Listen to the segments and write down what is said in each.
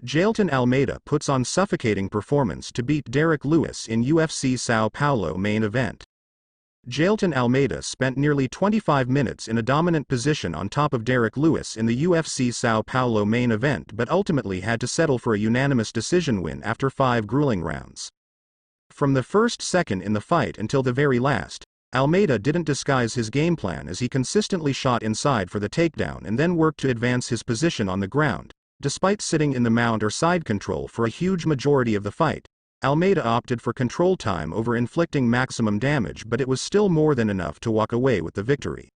Jailton Almeida puts on suffocating performance to beat Derrick Lewis in UFC Sao Paulo main event. Jailton Almeida spent nearly 25 minutes in a dominant position on top of Derrick Lewis in the UFC Sao Paulo main event, but ultimately had to settle for a unanimous decision win after 5 grueling rounds. From the first second in the fight until the very last, Almeida didn't disguise his game plan as he consistently shot inside for the takedown and then worked to advance his position on the ground. Despite sitting in the mount or side control for a huge majority of the fight, Almeida opted for control time over inflicting maximum damage, but it was still more than enough to walk away with the victory.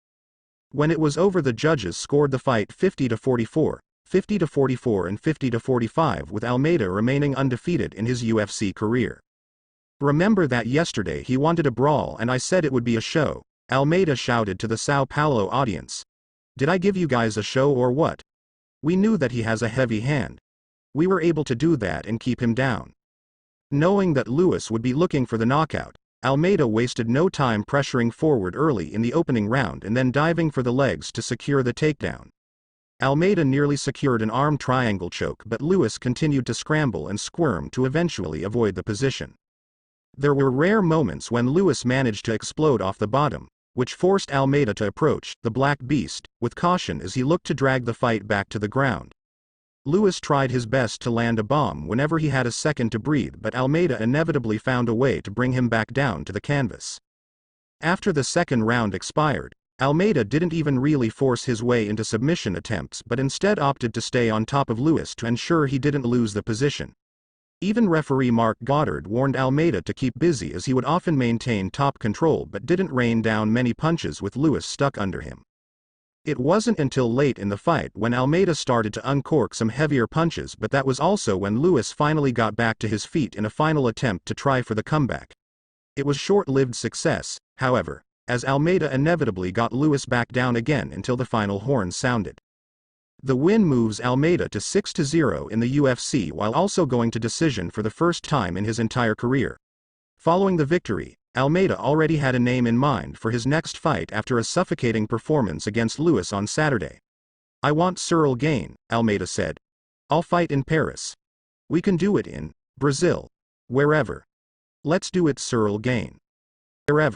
When it was over, the judges scored the fight 50-44, 50-44 and 50-45, with Almeida remaining undefeated in his UFC career. "Remember that yesterday he wanted a brawl and I said it would be a show," Almeida shouted to the Sao Paulo audience. "Did I give you guys a show or what? We knew that he has a heavy hand. We were able to do that and keep him down." Knowing that Lewis would be looking for the knockout, Almeida wasted no time pressuring forward early in the opening round and then diving for the legs to secure the takedown. Almeida nearly secured an arm triangle choke, but Lewis continued to scramble and squirm to eventually avoid the position. There were rare moments when Lewis managed to explode off the bottom, which forced Almeida to approach the Black Beast with caution as he looked to drag the fight back to the ground. Lewis tried his best to land a bomb whenever he had a second to breathe, but Almeida inevitably found a way to bring him back down to the canvas. After the second round expired, Almeida didn't even really force his way into submission attempts, but instead opted to stay on top of Lewis to ensure he didn't lose the position. Even referee Mark Goddard warned Almeida to keep busy as he would often maintain top control but didn't rain down many punches with Lewis stuck under him. It wasn't until late in the fight when Almeida started to uncork some heavier punches, but that was also when Lewis finally got back to his feet in a final attempt to try for the comeback. It was short-lived success, however, as Almeida inevitably got Lewis back down again until the final horn sounded. The win moves Almeida to 6-0 in the UFC while also going to decision for the first time in his entire career. Following the victory, Almeida already had a name in mind for his next fight after a suffocating performance against Lewis on Saturday. "I want Cyril Gane," Almeida said. "I'll fight in Paris. We can do it in Brazil. Wherever. Let's do it, Cyril Gane. Wherever."